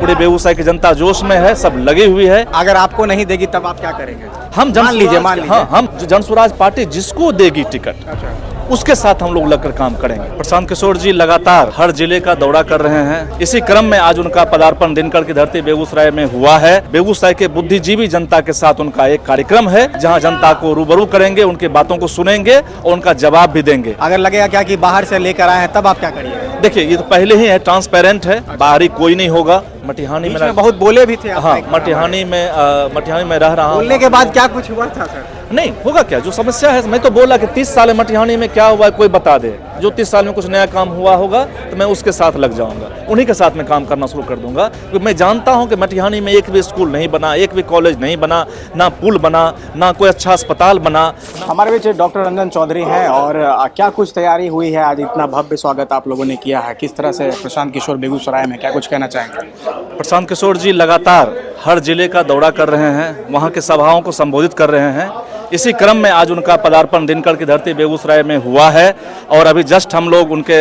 पूरे बेगूसराय की जनता जोश में है, सब लगी हुई है। अगर आपको नहीं देगी तब आप क्या करेंगे? हम मान लीजिए हाँ, हम जनसुराज पार्टी जिसको देगी टिकट उसके साथ हम लोग लगकर काम करेंगे। प्रशांत किशोर जी लगातार हर जिले का दौरा कर रहे हैं। इसी क्रम में आज उनका पदार्पण दिनकर की धरती बेगूसराय में हुआ है। बेगूसराय के बुद्धिजीवी जनता के साथ उनका एक कार्यक्रम है जहां जनता को रूबरू करेंगे, उनकी बातों को सुनेंगे और उनका जवाब भी देंगे। अगर लगेगा क्या कि बाहर से लेकर आए हैं तब आप क्या करिए? देखिए, ये तो पहले ही है, ट्रांसपेरेंट है, बाहरी कोई नहीं होगा। मटिहानी में बहुत बोले भी थे। हाँ, मटिहानी में रह रहा हूँ। बोलने के बाद क्या कुछ हुआ था सर? नहीं होगा क्या, जो समस्या है, मैं तो बोला कि 30 साल मटिहानी में क्या हुआ है कोई बता दे। जो 30 साल में कुछ नया काम हुआ होगा तो मैं उसके साथ लग जाऊंगा, उन्हीं के साथ में काम करना शुरू कर दूंगा। क्योंकि मैं जानता हूं कि मटिहानी में एक भी स्कूल नहीं बना, एक भी कॉलेज नहीं बना, ना पुल बना, ना कोई अच्छा अस्पताल बना। हमारे बीच डॉक्टर रंजन चौधरी हैं और क्या कुछ तैयारी हुई है? आज इतना भव्य स्वागत आप लोगों ने किया है, किस तरह से प्रशांत किशोर बेगूसराय में, क्या कुछ कहना चाहेंगे? प्रशांत किशोर जी लगातार हर जिले का दौरा कर रहे हैं, वहाँ के सभाओं को संबोधित कर रहे हैं। इसी क्रम में आज उनका पदार्पण दिनकर की धरती बेगूसराय में हुआ है और अभी जस्ट हम लोग उनके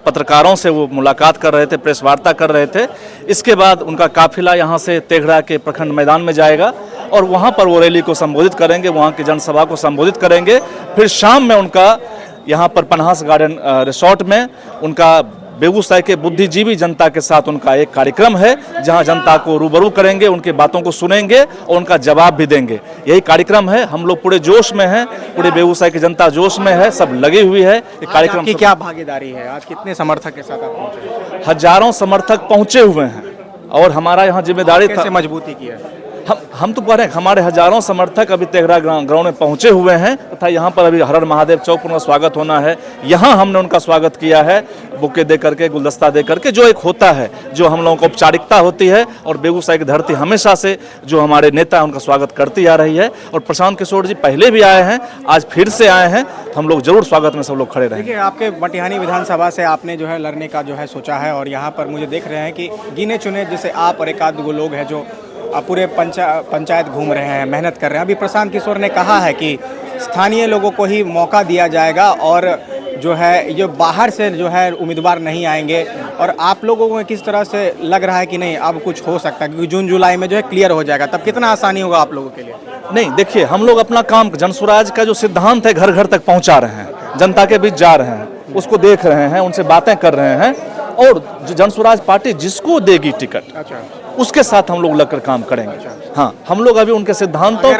पत्रकारों से वो मुलाकात कर रहे थे, प्रेस वार्ता कर रहे थे। इसके बाद उनका काफिला यहाँ से तेघड़ा के प्रखंड मैदान में जाएगा और वहाँ पर वो रैली को संबोधित करेंगे, वहाँ की जनसभा को संबोधित करेंगे। फिर शाम में उनका यहाँ पर पनहास गार्डन रिसोर्ट में उनका बेगूसराय के बुद्धिजीवी जनता के साथ उनका एक कार्यक्रम है जहां जनता को रूबरू करेंगे, उनकी बातों को सुनेंगे और उनका जवाब भी देंगे। यही कार्यक्रम है। हम लोग पूरे जोश में हैं, पूरे बेगूसराय की जनता जोश में है, सब लगी हुई है। कार्यक्रम की क्या भागीदारी है? आज कितने समर्थक के साथ आप पहुंचे? हजारों समर्थक पहुंचे हुए हैं और हमारा यहाँ जिम्मेदारी था मजबूती की है। हम तो कह रहे हैं हमारे हजारों समर्थक अभी तेघड़ा ग्राउंड में पहुंचे हुए हैं तथा यहाँ पर अभी हर हर महादेव चौक उनका स्वागत होना है। यहाँ हमने उनका स्वागत किया है बुके दे करके, गुलदस्ता दे करके, जो एक होता है, जो हम लोगों को औपचारिकता होती है। और बेगूसराय की धरती हमेशा से जो हमारे नेता उनका स्वागत करती आ रही है। और प्रशांत किशोर जी पहले भी आए हैं, आज फिर से आए हैं, हम लोग जरूर स्वागत में सब लोग खड़े रहेंगे। देखिए, आपके मटिहानी विधानसभा से आपने जो है लड़ने का जो है सोचा है और यहाँ पर मुझे देख रहे हैं कि गिने चुने जैसे आप और एक आध दो लोग हैं जो पूरे पंचायत घूम रहे हैं, मेहनत कर रहे हैं। अभी प्रशांत किशोर ने कहा है कि स्थानीय लोगों को ही मौका दिया जाएगा और जो है ये बाहर से जो है उम्मीदवार नहीं आएंगे। और आप लोगों को किस तरह से लग रहा है कि नहीं अब कुछ हो सकता है, क्योंकि जून जुलाई में जो है क्लियर हो जाएगा, तब कितना आसानी होगा आप लोगों के लिए? नहीं, देखिए, हम लोग अपना काम जनसुराज का जो सिद्धांत है घर घर तक पहुंचा रहे हैं, जनता के बीच जा रहे हैं, उसको देख रहे हैं, उनसे बातें कर रहे हैं। और जनसुराज पार्टी जिसको देगी टिकट उसके साथ हम लोग लगकर काम करेंगे। हाँ, हम लोग अभी उनके सिद्धांतों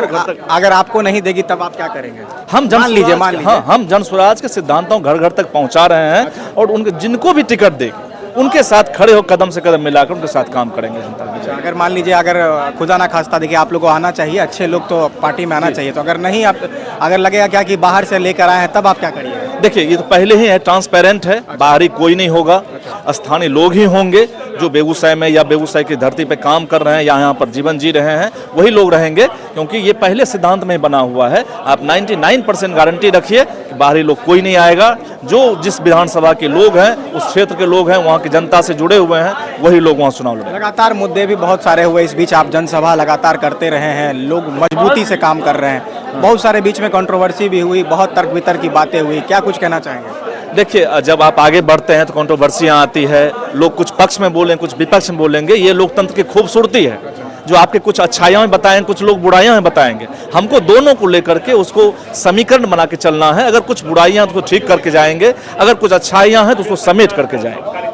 अगर आपको नहीं देगी तब आप क्या करेंगे? हम हम जनसुराज के सिद्धांतों घर घर तक पहुंचा रहे हैं और उनके जिनको भी टिकट देगी उनके साथ खड़े हो, कदम से कदम मिलाकर उनके साथ काम करेंगे जनता के। अगर मान लीजिए, अगर खुदा ना खास्ता, देखिए आप लोग को आना चाहिए, अच्छे लोग तो पार्टी में आना चाहिए, तो अगर नहीं, आप अगर लगेगा क्या कि बाहर से लेकर आए हैं तब आप क्या करिए? देखिए, ये तो पहले ही है, ट्रांसपेरेंट है, बाहरी कोई नहीं होगा। स्थानीय लोग ही होंगे जो बेगूसराय में या बेगूसराय की धरती पे काम कर रहे हैं या यहाँ पर जीवन जी रहे हैं, वही लोग रहेंगे। क्योंकि ये पहले सिद्धांत में बना हुआ है। आप 99% गारंटी रखिए कि बाहरी लोग कोई नहीं आएगा। जो जिस विधानसभा के लोग हैं, उस क्षेत्र के लोग हैं, वहाँ की जनता से जुड़े हुए हैं, वही लोग वहाँ चुनाव लड़ेंगे। लगातार मुद्दे भी बहुत सारे हुए, इस बीच आप जनसभा लगातार करते रहे हैं, लोग मजबूती से काम कर रहे हैं, बहुत सारे बीच में कंट्रोवर्सी भी हुई, बहुत तर्क वितर्क की बातें हुई, क्या कुछ कहना चाहेंगे? देखिए, जब आप आगे बढ़ते हैं तो कंट्रोवर्सियां आती है, लोग कुछ पक्ष में बोलें, कुछ विपक्ष में बोलेंगे। ये लोकतंत्र की खूबसूरती है, जो आपके कुछ अच्छाइयां बताएं, कुछ लोग बुराइयां बताएंगे। हमको दोनों को लेकर के उसको समीकरण बना के चलना है। अगर कुछ बुराइयां तो उसको ठीक करके जाएंगे, अगर कुछ अच्छाइयां हैं तो उसको समेट करके जाएंगे।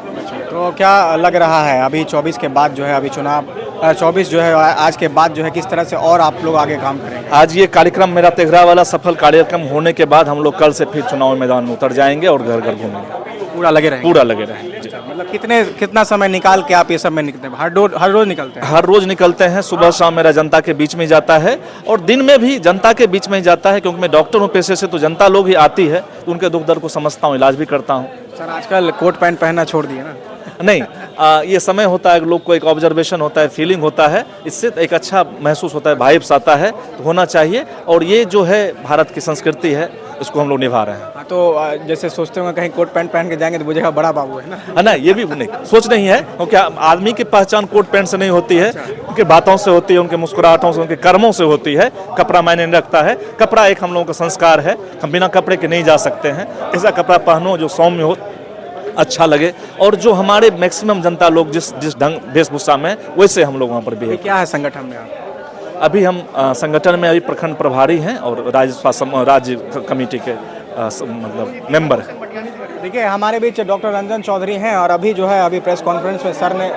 तो क्या लग रहा है अभी 24 के बाद जो है, अभी चुनाव 24 जो है आज के बाद जो है, किस तरह से और आप लोग आगे काम करेंगे? आज ये कार्यक्रम मेरा तेघड़ा वाला सफल कार्यक्रम होने के बाद हम लोग कल से फिर चुनाव मैदान में उतर जाएंगे और घर घर घूमेंगे। पूरा लगे रहेंगे? पूरा लगे रहेंगे। मतलब कितना समय निकाल के आप ये सब में निकलते हैं? हर रोज निकलते हैं? हर रोज निकलते हैं। सुबह शाम मेरा जनता के बीच में जाता है और दिन में भी जनता के बीच में ही जाता है, क्योंकि मैं डॉक्टर हूँ पेशे से, तो जनता लोग ही आती है, तो उनके दुख दर्द को समझता हूँ, इलाज भी करता हूँ। सर, आजकल कोट पैंट पहनना छोड़ दिए ना? नहीं, ये समय होता है, लोग को एक ऑब्जर्वेशन होता है, फीलिंग होता है, इससे एक अच्छा महसूस होता है, वाइब्स आता है, तो होना चाहिए। और ये जो है भारत की संस्कृति है, इसको हम लोग निभा रहे हैं। तो जैसे सोचते होंगे कहीं कोट पैंट पहन के जाएंगे तो बुझेगा बड़ा बाबू है ना? ना, ये भी नहीं सोच नहीं है, क्योंकि आदमी की पहचान कोट पैंट से नहीं होती है, उनकी बातों से होती है, उनके मुस्कुराहटों से, उनके कर्मों से होती है। कपड़ा मायने नहीं रखता है। कपड़ा एक हम लोगों का संस्कार है, हम बिना कपड़े के नहीं जा सकते हैं। ऐसा कपड़ा पहनो जो सौम्य हो, अच्छा लगे और जो हमारे मैक्सिमम जनता लोग जिस ढंग वेशभूषा में वैसे हम लोग वहाँ पर अभी बिहेव। क्या है संगठन में आप? अभी हम संगठन में अभी प्रखंड प्रभारी हैं और राज्य कमेटी के मतलब मेंबर हैं। देखिए हमारे बीच डॉक्टर रंजन चौधरी हैं और अभी जो है अभी प्रेस कॉन्फ्रेंस में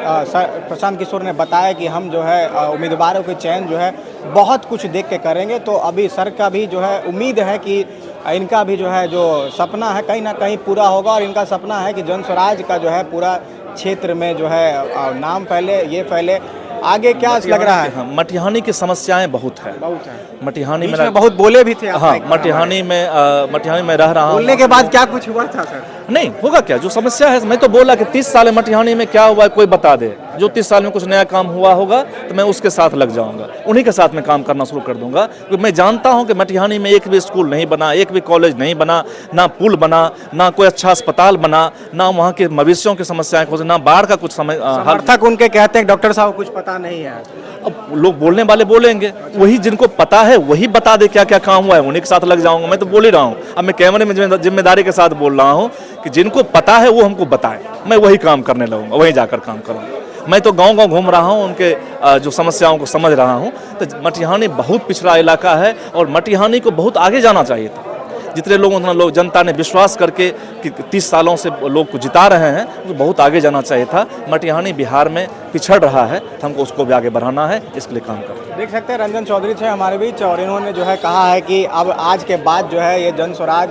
प्रशांत किशोर ने बताया कि हम जो है उम्मीदवारों के चयन जो है बहुत कुछ देख के करेंगे। तो अभी सर का भी जो है उम्मीद है कि इनका भी जो है जो सपना है कहीं ना कहीं पूरा होगा और इनका सपना है कि जन स्वराज का जो है पूरा क्षेत्र में जो है नाम फैले, ये फैले। आगे क्या लग रहा है? हाँ, मटिहानी की समस्याएं बहुत है। मटिहानी में बहुत बोले भी थे आप। हाँ, मटिहानी में रह रहा हूँ। बोलने के बाद क्या कुछ हुआ था सर? नहीं होगा क्या, जो समस्या है मैं तो बोला कि 30 साल में मटिहानी में क्या हुआ है कोई बता दे। जो 30 साल में कुछ नया काम हुआ होगा तो मैं उसके साथ लग जाऊंगा, उन्हीं के साथ मैं काम करना शुरू कर दूंगा। क्योंकि मैं जानता हूं कि मटिहानी में एक भी स्कूल नहीं बना, एक भी कॉलेज नहीं बना, ना पुल बना, ना कोई अच्छा अस्पताल बना, ना वहाँ के मवेशियों की समस्याएं खोज, ना बाढ़ का कुछ समर्थक उनके कहते हैं डॉक्टर साहब कुछ पता नहीं है। अब लोग बोलने वाले बोलेंगे, वही जिनको पता है वही बता दे क्या क्या काम हुआ है, उन्हीं के साथ लग जाऊंगा। मैं तो बोल ही रहा हूँ, अब मैं कैमरे में जिम्मेदारी के साथ बोल रहा हूँ कि जिनको पता है वो हमको बताएं, मैं वही काम करने लगूंगा, वहीं जाकर काम करूंगा। मैं तो गांव-गांव घूम रहा हूं, उनके जो समस्याओं को समझ रहा हूं। तो मटिहानी बहुत पिछड़ा इलाका है और मटिहानी को बहुत आगे जाना चाहिए था। जितने लोग उतना लोग जनता ने विश्वास करके कि 30 सालों से लोग को जिता रहे हैं, तो बहुत आगे जाना चाहिए था। मटिहानी बिहार में पिछड़ रहा है, तो हमको उसको भी आगे बढ़ाना है, इसके लिए काम करना है। देख सकते हैं रंजन चौधरी थे हमारे बीच और इन्होंने जो है कहा है कि अब आज के बाद जो है ये जन स्वराज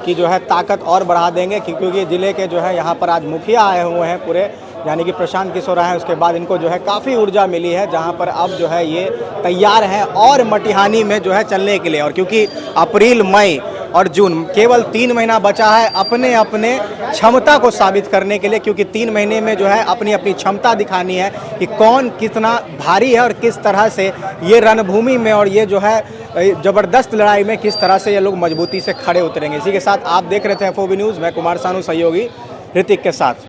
की जो है ताकत और बढ़ा देंगे, क्योंकि जिले के जो है यहाँ पर आज मुखिया आए हुए हैं पूरे, यानी कि प्रशांत किशोर आए हैं। उसके बाद इनको जो है काफ़ी ऊर्जा मिली है, जहाँ पर अब जो है ये तैयार हैं और मटिहानी में जो है चलने के लिए। और क्योंकि अप्रैल, मई और जून केवल 3 महीना बचा है अपने अपने क्षमता को साबित करने के लिए, क्योंकि 3 महीने में जो है अपनी अपनी क्षमता दिखानी है कि कौन कितना भारी है और किस तरह से ये रणभूमि में और ये जो है ज़बरदस्त लड़ाई में किस तरह से ये लोग मजबूती से खड़े उतरेंगे। इसी के साथ आप देख रहे थे FOB न्यूज़, मैं कुमार सानू सहयोगी ऋतिक के साथ।